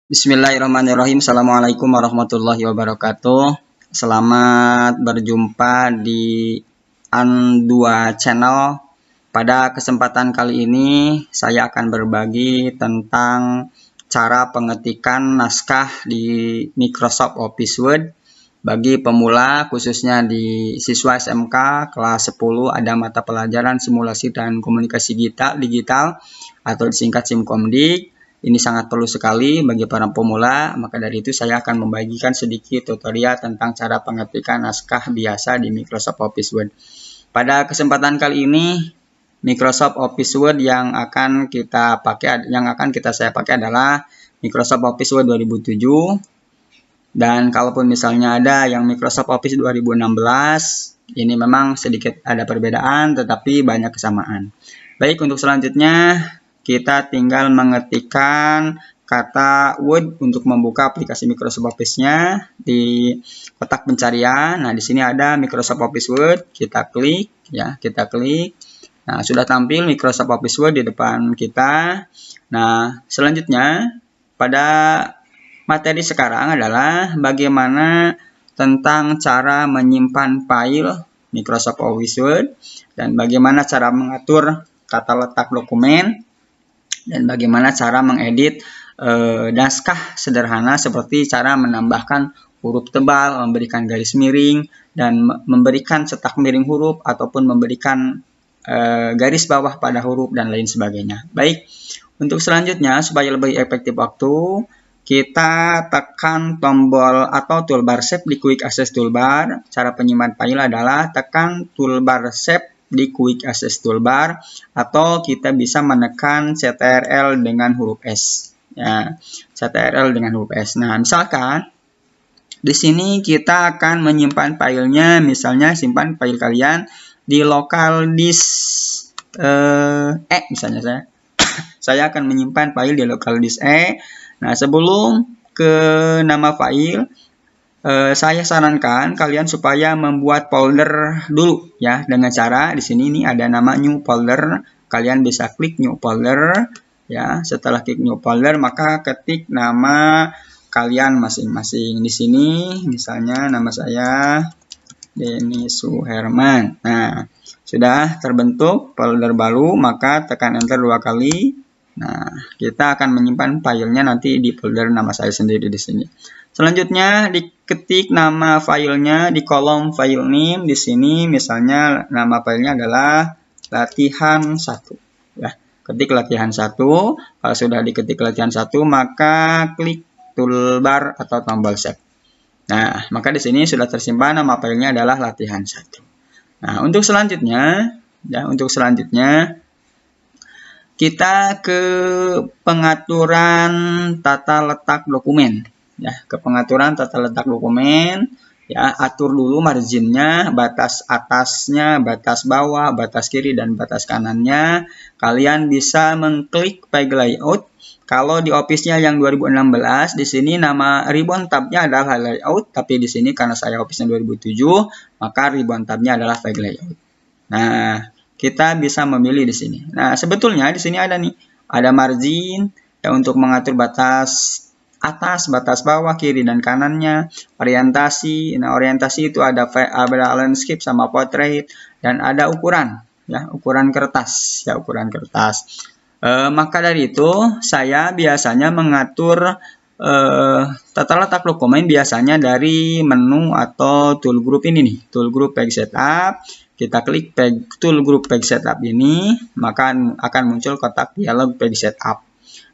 Bismillahirrahmanirrahim. Assalamualaikum warahmatullahi wabarakatuh. Selamat berjumpa di An2 Channel. Pada kesempatan kali ini saya akan berbagi tentang cara pengetikan naskah di Microsoft Office Word bagi pemula, khususnya di siswa SMK kelas 10. Ada mata pelajaran simulasi dan komunikasi digital atau disingkat Simkomdik. Ini sangat perlu sekali bagi para pemula, maka dari itu saya akan membagikan sedikit tutorial tentang cara pengetikan naskah biasa di Microsoft Office Word. Pada kesempatan kali ini, Microsoft Office Word yang akan saya pakai adalah Microsoft Office Word 2007. Dan kalaupun misalnya ada yang Microsoft Office 2016, ini memang sedikit ada perbedaan, tetapi banyak kesamaan. Baik, untuk selanjutnya kita tinggal mengetikkan kata Word untuk membuka aplikasi Microsoft Office-nya di kotak pencarian. Nah, di sini ada Microsoft Office Word, kita klik ya, kita klik. Nah, sudah tampil Microsoft Office Word di depan kita. Nah, selanjutnya pada materi sekarang adalah bagaimana tentang cara menyimpan file Microsoft Office Word dan bagaimana cara mengatur tata letak dokumen dan bagaimana cara mengedit naskah sederhana seperti cara menambahkan huruf tebal, memberikan garis miring, dan memberikan cetak miring huruf ataupun memberikan garis bawah pada huruf dan lain sebagainya. Baik, untuk selanjutnya supaya lebih efektif waktu, kita tekan tombol atau toolbar Shape di Quick Access Toolbar. Cara penyimpan file adalah tekan toolbar Shape di Quick Access Toolbar, atau kita bisa menekan CTRL dengan huruf S. Ya, CTRL dengan huruf S. Nah, misalkan di sini kita akan menyimpan filenya, misalnya simpan file kalian di local disk misalnya saya akan menyimpan file di local disk E. Nah, sebelum ke nama file, saya sarankan kalian supaya membuat folder dulu ya, dengan cara di sini ini ada nama new folder. Kalian bisa klik new folder ya. Setelah klik new folder, maka ketik nama kalian masing-masing. Di sini misalnya nama saya Denny Suherman. Nah, sudah terbentuk folder baru, maka tekan enter 2 kali. Nah, kita akan menyimpan filenya nanti di folder nama saya sendiri di sini. Selanjutnya diketik nama filenya di kolom file name. Di sini misalnya nama filenya adalah latihan 1 ya. Ketik latihan 1. Kalau sudah diketik latihan 1, maka klik toolbar atau tombol save. Nah, maka di sini sudah tersimpan nama filenya adalah latihan 1. Nah, untuk selanjutnya kita ke pengaturan tata letak dokumen ya, ke pengaturan tata letak dokumen ya. Atur dulu marginnya, batas atasnya, batas bawah, batas kiri, dan batas kanannya. Kalian bisa mengklik page layout. Kalau di Office-nya yang 2016, di sini nama ribbon tab-nya adalah layout, tapi di sini karena saya Office-nya 2007, maka ribbon tab-nya adalah page layout. Nah, kita bisa memilih di sini. Nah, sebetulnya di sini ada nih, ada margin ya, untuk mengatur batas atas, batas bawah, kiri dan kanannya. Orientasi. Nah, orientasi itu ada landscape sama portrait, dan ada ukuran ya, ukuran kertas ya, ukuran kertas. Maka dari itu saya biasanya mengatur tata letak dokumen biasanya dari menu atau tool group ini nih, tool group page setup. Kita klik tool group page setup ini, maka akan muncul kotak dialog page setup.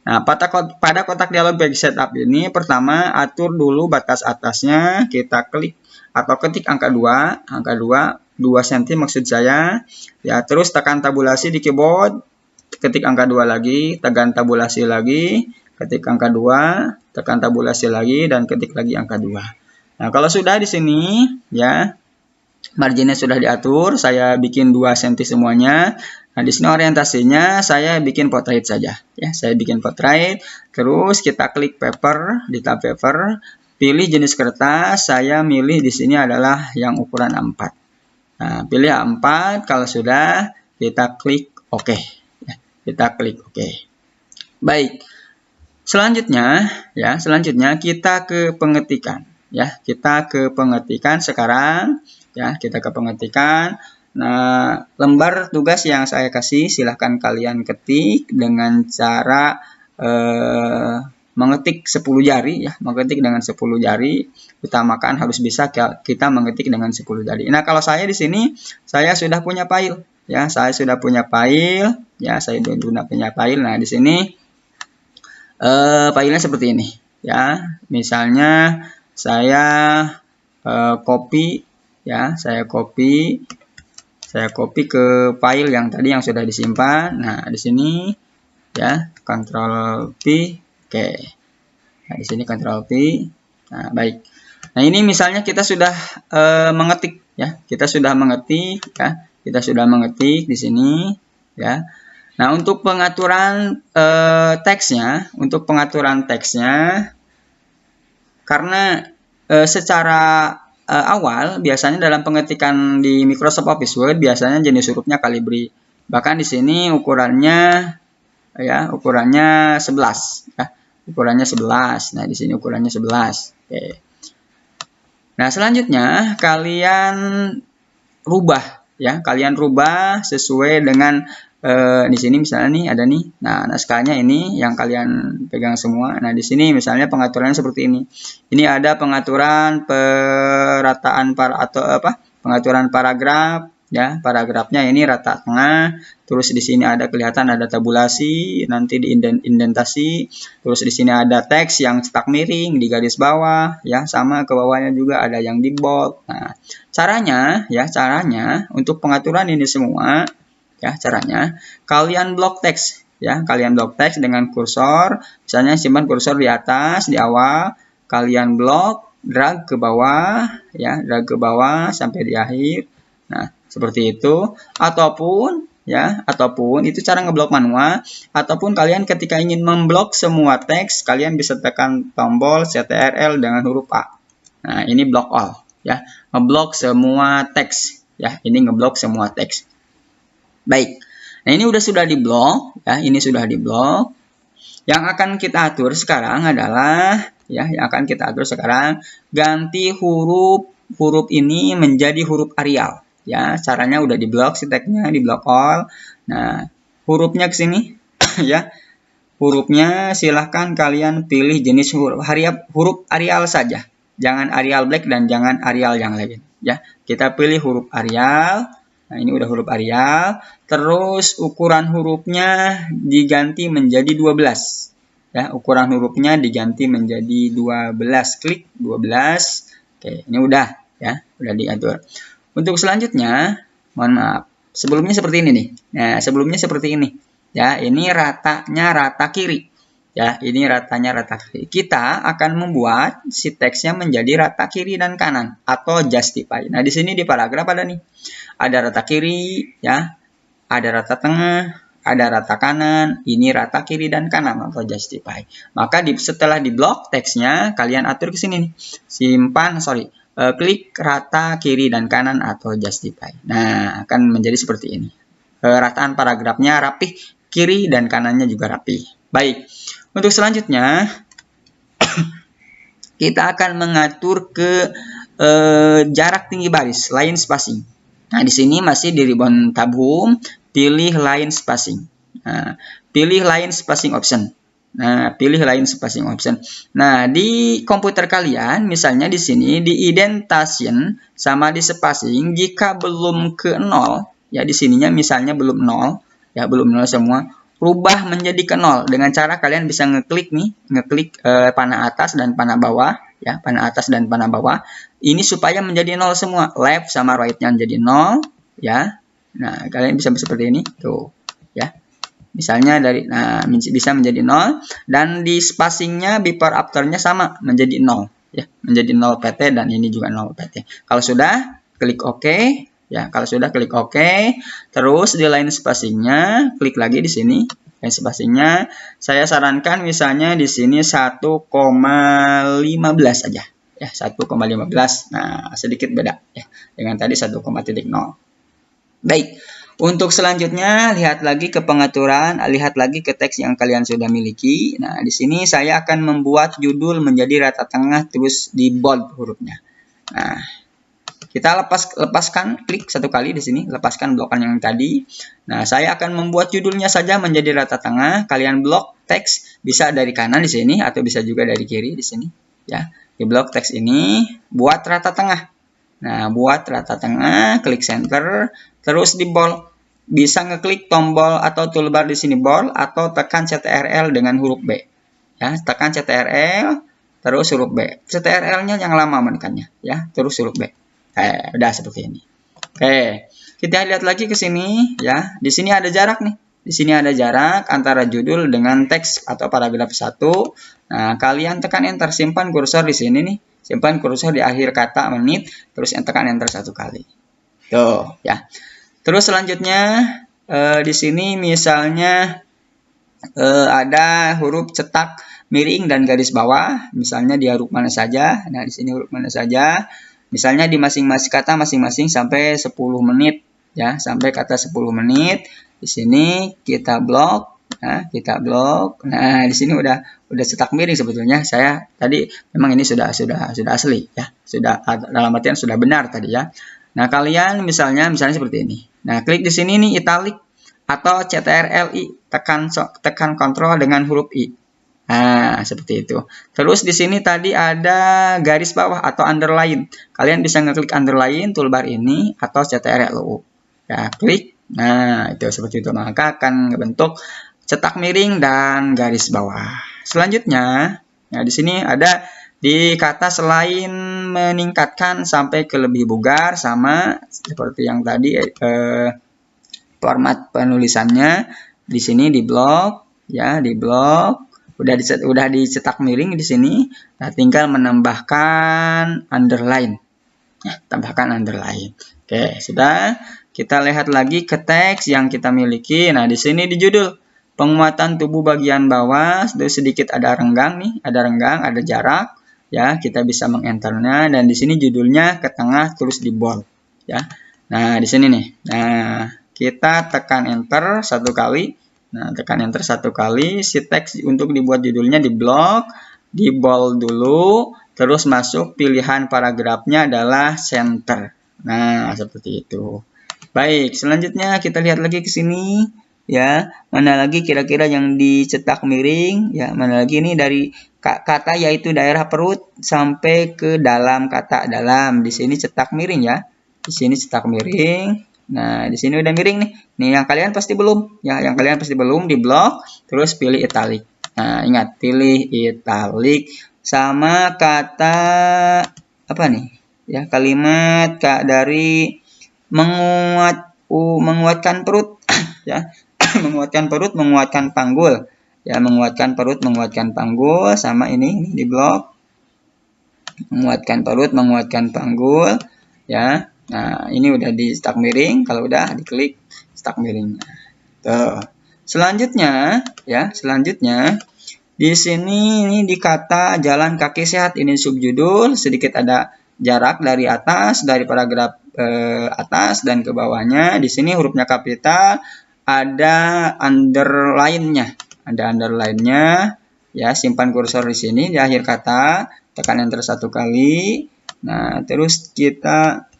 Nah, pada kotak dialog page setup ini, pertama atur dulu batas atasnya. Kita klik atau ketik angka 2 cm maksud saya ya. Terus tekan tabulasi di keyboard, ketik angka 2 lagi, tekan tabulasi lagi, ketik angka 2, tekan tabulasi lagi, dan ketik lagi angka 2. Nah, kalau sudah di sini ya, marginnya sudah diatur, saya bikin 2 cm semuanya. Nah, di sini orientasinya saya bikin portrait saja ya. Saya bikin portrait. Terus kita klik paper di tab paper, pilih jenis kertas. Saya milih di sini adalah yang ukuran A4. Nah, pilih A4. Kalau sudah, kita klik OK. Kita klik OK. Baik. Selanjutnya kita ke pengetikan ya. Kita ke pengetikan sekarang ya, kita ke pengetikan. Nah, lembar tugas yang saya kasih silahkan kalian ketik dengan cara mengetik 10 jari ya, mengetik dengan 10 jari. Utamakan harus bisa kita mengetik dengan 10 jari. Nah, kalau saya di sini saya sudah punya file ya, saya sudah punya file ya, saya sudah punya file. Nah, di sini filenya seperti ini ya. Misalnya saya copy ya, saya copy ke file yang tadi yang sudah disimpan. Nah, di sini ya, Ctrl V. Oke. Nah, di sini Ctrl V. Nah, baik. Nah, ini misalnya kita sudah mengetik ya. Kita sudah mengetik ya. Kita sudah mengetik di sini ya. Nah, untuk pengaturan teksnya, karena secara awal biasanya dalam pengetikan di Microsoft Office Word biasanya jenis hurufnya Calibri. Bahkan di sini ukurannya ya, ukurannya 11 ya. Ukurannya 11. Nah, di sini ukurannya 11. Oke. Nah, selanjutnya kalian rubah ya, kalian rubah sesuai dengan di sini misalnya nih ada nih. Nah, naskahnya ini yang kalian pegang semua. Nah, di sini misalnya pengaturannya seperti ini. Ini ada pengaturan perataan pengaturan paragraf ya. Paragrafnya ini rata tengah. Terus di sini ada kelihatan ada tabulasi, nanti di indentasi. Terus di sini ada teks yang cetak miring di garis bawah ya, sama ke bawahnya juga ada yang di bold. Nah, caranya untuk pengaturan ini semua ya, caranya kalian blok teks ya, kalian blok teks dengan kursor. Misalnya simpan kursor di atas di awal, kalian blok, drag ke bawah ya, drag ke bawah sampai di akhir. Nah, seperti itu. Ataupun itu cara ngeblok manual. Ataupun kalian ketika ingin memblok semua teks, kalian bisa tekan tombol CTRL dengan huruf A. Nah, ini block all ya, ngeblok semua teks ya, ini ngeblok semua teks. Baik, nah ini sudah diblok ya, ini sudah diblok. Yang akan kita atur sekarang adalah ya, ganti huruf ini menjadi huruf Arial ya. Caranya udah diblok, sintaksnya diblok all. Nah, hurufnya ke sini ya. Hurufnya silahkan kalian pilih jenis huruf Arial saja. Jangan Arial Black dan jangan Arial yang lain ya. Kita pilih huruf Arial. Nah, ini udah huruf Arial. Terus ukuran hurufnya diganti menjadi 12. Ya, ukuran hurufnya diganti menjadi 12. Klik 12. Oke, ini udah ya, udah diatur. Untuk selanjutnya, mohon maaf. Sebelumnya seperti ini nih. Nah, sebelumnya seperti ini. Ya, ini ratanya rata kiri. Ya, ini ratanya rata kiri. Kita akan membuat si teksnya menjadi rata kiri dan kanan atau justify. Nah, di sini di paragraf ada nih. Ada rata kiri ya, ada rata tengah, ada rata kanan. Ini rata kiri dan kanan atau justify. Maka setelah diblok teksnya, kalian atur ke sini nih. Klik rata kiri dan kanan atau justify. Nah, akan menjadi seperti ini. Rataan paragrafnya rapih, kiri dan kanannya juga rapih. Baik. Untuk selanjutnya, kita akan mengatur ke jarak tinggi baris, line spacing. Nah, di sini masih di ribbon tab home, pilih line spacing. Nah, pilih line spacing option. Nah, pilih line spacing option. Nah, di komputer kalian, misalnya di sini di indentation sama di spacing, jika belum ke 0, ya di sininya misalnya belum 0, ya belum 0 semua, rubah menjadi ke 0 dengan cara kalian bisa ngeklik panah atas dan panah bawah ya, panah atas dan panah bawah ini supaya menjadi 0 semua, left sama right-nya menjadi 0 ya. Nah, kalian bisa seperti ini tuh ya, misalnya bisa menjadi 0 dan di spacingnya before after-nya sama menjadi 0 ya, menjadi 0 PT dan ini juga 0 PT. Kalau sudah klik OK. Ya, kalau sudah klik OK, terus di line spacingnya klik lagi di sini. Line spacingnya saya sarankan misalnya di sini 1,15 aja. Ya, 1,15. Nah, sedikit beda ya dengan tadi 1,0. Baik. Untuk selanjutnya, lihat lagi ke pengaturan, lihat lagi ke teks yang kalian sudah miliki. Nah, di sini saya akan membuat judul menjadi rata tengah terus di bold hurufnya. Nah, kita lepaskan, klik satu kali di sini, lepaskan blokan yang tadi. Nah, saya akan membuat judulnya saja menjadi rata tengah. Kalian blok teks bisa dari kanan di sini atau bisa juga dari kiri di sini, ya. Di blok teks ini buat rata tengah. Nah, buat rata tengah, klik center, terus di bold. Bisa ngeklik tombol atau toolbar di sini bold atau tekan CTRL dengan huruf B. Ya, tekan CTRL terus huruf B. CTRL-nya yang lama menekannya, ya, terus huruf B. Udah seperti ini. Oke, kita lihat lagi ke sini, ya. Di sini ada jarak nih. Di sini ada jarak antara judul dengan teks atau paragraf 1. Nah, kalian tekan enter, simpan kursor di sini nih. Simpan kursor di akhir kata menit, terus tekan enter satu kali. Tuh, ya. Terus selanjutnya di sini misalnya ada huruf cetak miring dan garis bawah, misalnya di huruf mana saja. Nah, di sini huruf mana saja. Misalnya di masing-masing kata masing-masing sampai 10 menit, ya, sampai kata 10 menit. Di sini kita blok, nah, kita blok. Nah, di sini udah cetak miring sebetulnya. Saya tadi memang ini sudah asli, ya. Sudah dalam artian sudah benar tadi, ya. Nah, kalian misalnya seperti ini. Nah, klik di sini nih italic atau CTRL-I, tekan kontrol dengan huruf I. Nah, seperti itu. Terus di sini tadi ada garis bawah atau underline. Kalian bisa ngeklik underline toolbar ini atau CTRL-U. Ya, klik. Nah, itu seperti itu. Maka akan membentuk cetak miring dan garis bawah. Selanjutnya, nah di sini ada di kata selain meningkatkan sampai ke lebih bugar, sama seperti yang tadi format penulisannya di sini di blok, ya, di blok udah dicetak miring di sini. Nah, tinggal menambahkan underline, ya, tambahkan underline. Oke, sudah. Kita lihat lagi ke teks yang kita miliki. Nah, di sini di judul penguatan tubuh bagian bawah sedikit ada renggang nih, ada jarak. Ya, kita bisa mengenternya, dan di sini judulnya ke tengah terus di bold, ya. Nah, di sini nih. Nah, kita tekan enter satu kali. Nah, tekan enter satu kali, si teks untuk dibuat judulnya di blok, di bold dulu, terus masuk pilihan paragrafnya adalah center. Nah, seperti itu. Baik, selanjutnya kita lihat lagi ke sini. Ya, mana lagi kira-kira yang dicetak miring? Ya, mana lagi ini dari kata yaitu daerah perut sampai ke dalam kata dalam. Di sini cetak miring, ya. Di sini cetak miring. Nah, di sini udah miring nih. Nih yang kalian pasti belum, ya. Yang kalian pasti belum di blok, terus pilih italic. Nah, ingat pilih italic sama kata apa nih? Ya, kalimat dari menguatkan perut, ya. Menguatkan perut, menguatkan panggul, ya, menguatkan perut, menguatkan panggul, sama ini di blok, menguatkan perut, menguatkan panggul, ya. Nah, ini udah di cetak miring. Kalau udah diklik cetak miring. Tuh. Selanjutnya, ya, di sini ini di kata jalan kaki sehat, ini subjudul, sedikit ada jarak dari atas, dari paragraf atas dan ke bawahnya. Di sini hurufnya kapital, ada underline-nya. Ya, simpan kursor di sini di akhir kata, tekan enter satu kali. Nah, terus kita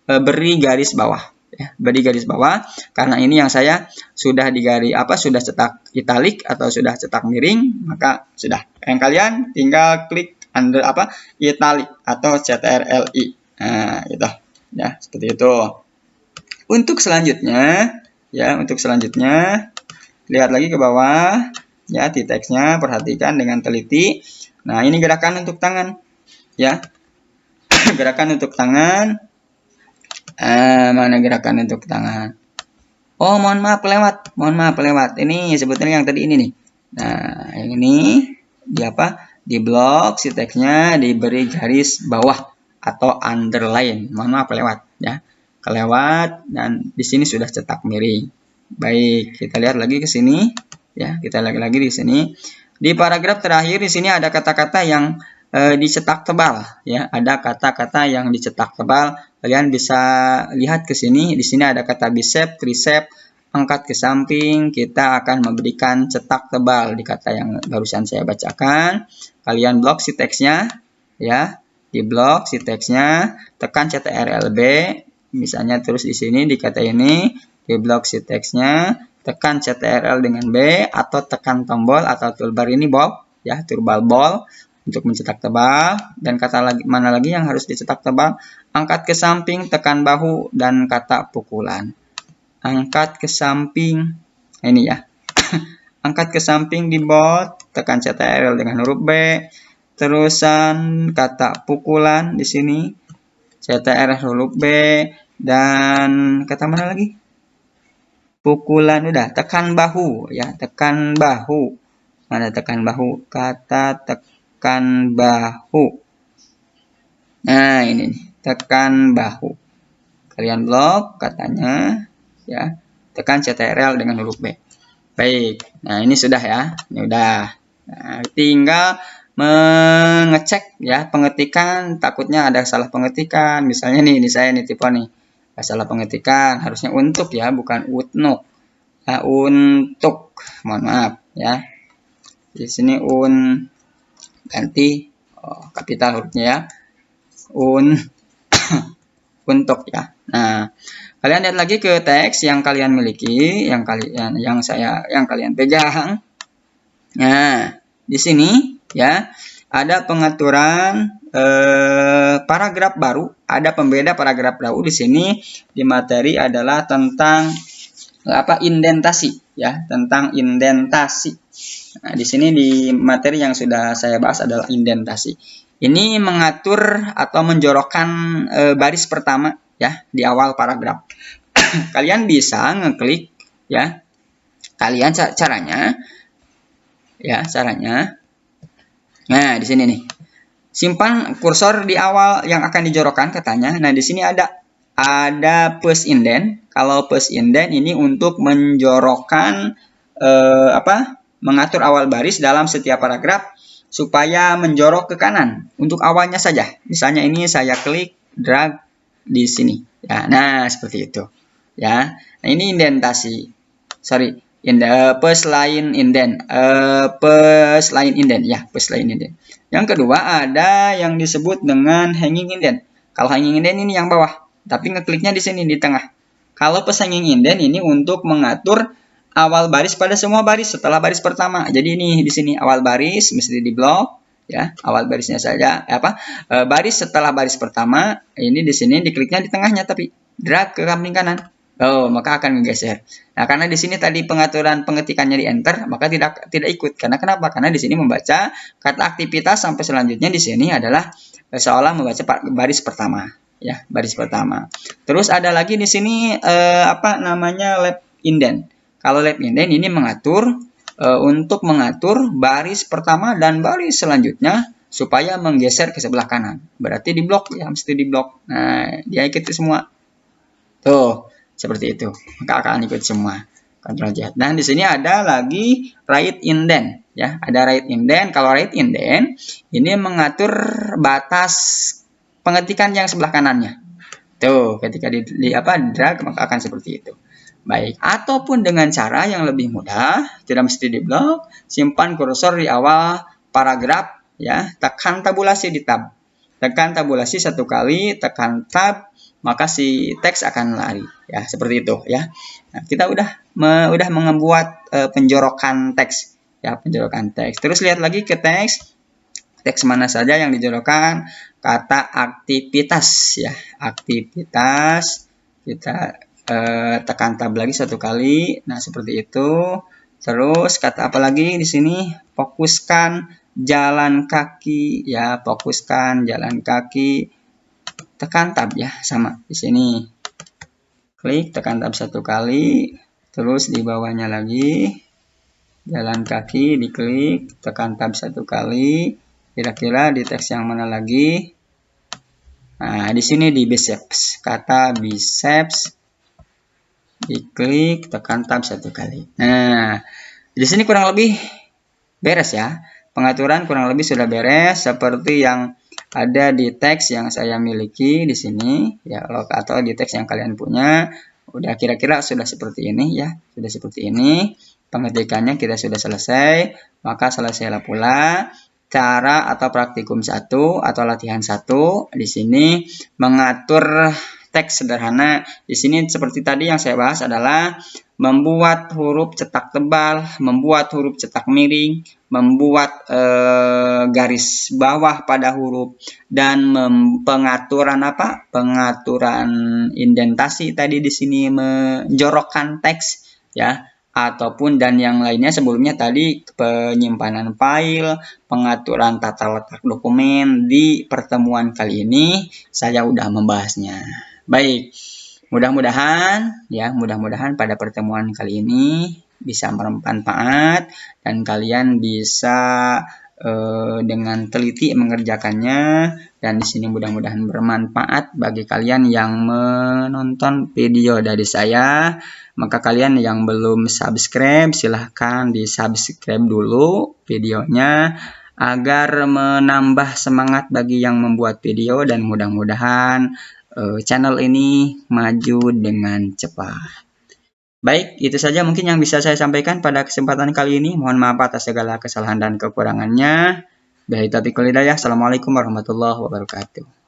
beri garis bawah, ya, beri garis bawah, karena ini yang saya sudah sudah cetak italic atau sudah cetak miring, maka sudah. Yang kalian tinggal klik italic atau CTRL-I. Nah, gitu. Ya, seperti itu. Untuk selanjutnya, lihat lagi ke bawah, ya, di teksnya perhatikan dengan teliti. Nah, ini gerakan untuk tangan, ya. Gerakan untuk tangan. Mana gerakan untuk tangan? Oh, mohon maaf lewat. Ini sebetulnya yang tadi ini nih. Nah, yang ini di blok, si teksnya diberi garis bawah atau underline. Mohon maaf lewat, ya. Kelewat, dan di sini sudah cetak miring. Baik, kita lihat lagi ke sini, ya. Kita lihat lagi di sini. Di paragraf terakhir di sini ada kata-kata yang dicetak tebal, ya. Ada kata-kata yang dicetak tebal kalian bisa lihat ke sini. Di sini ada kata bicep, tricep, angkat ke samping. Kita akan memberikan cetak tebal di kata yang barusan saya bacakan. Kalian blok si teksnya, ya. Di blok si teksnya, tekan CTRL-B, misalnya terus di sini di kata ini, di blok si teksnya, tekan CTRL dengan B atau tekan tombol atau toolbar ini bold, ya, toolbar bold untuk mencetak tebal. Dan kata lagi mana lagi yang harus dicetak tebal? Angkat ke samping, tekan bahu, dan kata pukulan. Angkat ke samping, ini ya. Angkat ke samping di bold, tekan CTRL dengan huruf B. Terusan kata pukulan di sini, CTRL huruf B, dan kata mana lagi? Pukulan udah, tekan bahu ya, tekan bahu. Mana tekan bahu? Kata tekan bahu. Nah, ini nih, tekan bahu. Kalian blok katanya ya. Tekan CTRL dengan huruf B. Baik. Nah, ini sudah ya. Ini udah. Nah, tinggal mengecek ya pengetikan, takutnya ada salah pengetikan. Misalnya nih, ini saya nih tipe nih. Salah pengetikan, harusnya untuk ya, bukan utnuk. Nah, untuk, mohon maaf ya. Di sini ganti kapital hurufnya ya. Untuk ya. Nah, kalian lihat lagi ke teks yang kalian miliki, yang kalian pegang. Nah, di sini ya ada pengaturan paragraf baru, ada pembeda paragraf baru di sini. Di materi adalah tentang indentasi ya, tentang indentasi. Nah, di sini di materi yang sudah saya bahas adalah indentasi. Ini mengatur atau menjorokkan baris pertama ya di awal paragraf. Kalian bisa ngeklik ya. Kalian caranya. Nah, di sini nih. Simpan kursor di awal yang akan dijorokkan katanya. Nah, di sini ada plus indent. Kalau plus indent ini untuk menjorokkan mengatur awal baris dalam setiap paragraf supaya menjorok ke kanan untuk awalnya saja. Misalnya ini saya klik drag di sini. Ya, nah seperti itu. Ya, nah ini indentasi. Sorry, plus line indent. Plus line indent ya, plus line indent. Yang kedua ada yang disebut dengan hanging indent. Kalau hanging indent ini yang bawah, tapi ngekliknya di sini di tengah. Kalau plus hanging indent ini untuk mengatur awal baris pada semua baris setelah baris pertama. Jadi ini di sini awal baris mesti diblok ya, awal barisnya saja baris setelah baris pertama. Ini di sini dikliknya di tengahnya tapi drag ke samping kanan. Oh, maka akan menggeser. Nah, karena di sini tadi pengaturan pengetikannya di enter, maka tidak ikut. Karena kenapa? Karena di sini membaca kata aktivitas sampai selanjutnya di sini adalah seolah membaca baris pertama ya, baris pertama. Terus ada lagi di sini left indent. Kalau left indent ini mengatur untuk mengatur baris pertama dan baris selanjutnya supaya menggeser ke sebelah kanan. Berarti di blok ya, mesti di blok. Nah, dia ikut semua. Tuh, seperti itu. Maka akan ikut semua. Ctrl Z. Dan di sini ada lagi right indent ya, ada right indent. Kalau right indent ini mengatur batas pengetikan yang sebelah kanannya. Tuh, ketika drag maka akan seperti itu. Baik, ataupun dengan cara yang lebih mudah, tidak mesti di blok, simpan kursor di awal paragraf ya, tekan tabulasi di tab. Tekan tabulasi satu kali, tekan tab, maka si teks akan lari ya, seperti itu ya. Nah, kita udah membuat penjorokan teks ya, penjorokan teks. Terus lihat lagi ke teks mana saja yang dijorokkan. Kata aktivitas ya, aktivitas kita tekan tab lagi satu kali. Nah, seperti itu. Terus kata apa lagi di sini? Fokuskan jalan kaki ya, fokuskan jalan kaki. Tekan tab ya, sama di sini. Klik tekan tab satu kali. Terus di bawahnya lagi jalan kaki diklik, tekan tab satu kali. Kira-kira di teks yang mana lagi? Nah, di sini di biceps. Kata biceps diklik, tekan tab satu kali. Nah, di sini kurang lebih beres ya. Pengaturan kurang lebih sudah beres seperti yang ada di teks yang saya miliki di sini ya, atau di teks yang kalian punya. Udah kira-kira sudah seperti ini ya, sudah seperti ini. Pengetikannya kita sudah selesai, maka selesailah pula cara atau praktikum 1 atau latihan 1 di sini mengatur teks sederhana. Di sini seperti tadi yang saya bahas adalah membuat huruf cetak tebal, membuat huruf cetak miring, membuat garis bawah pada huruf, dan pengaturan apa? Pengaturan indentasi tadi di sini menjorokkan teks ya, ataupun dan yang lainnya sebelumnya tadi penyimpanan file, pengaturan tata letak dokumen. Di pertemuan kali ini saya udah membahasnya. Baik. Mudah-mudahan ya, mudah-mudahan pada pertemuan kali ini bisa bermanfaat dan kalian bisa dengan teliti mengerjakannya, dan di sini mudah-mudahan bermanfaat bagi kalian yang menonton video dari saya. Maka kalian yang belum subscribe silahkan di subscribe dulu videonya agar menambah semangat bagi yang membuat video, dan mudah-mudahan channel ini maju dengan cepat. Baik, itu saja mungkin yang bisa saya sampaikan pada kesempatan kali ini. Mohon maaf atas segala kesalahan dan kekurangannya. Billahi taufiq wal hidayah. Assalamualaikum warahmatullahi wabarakatuh.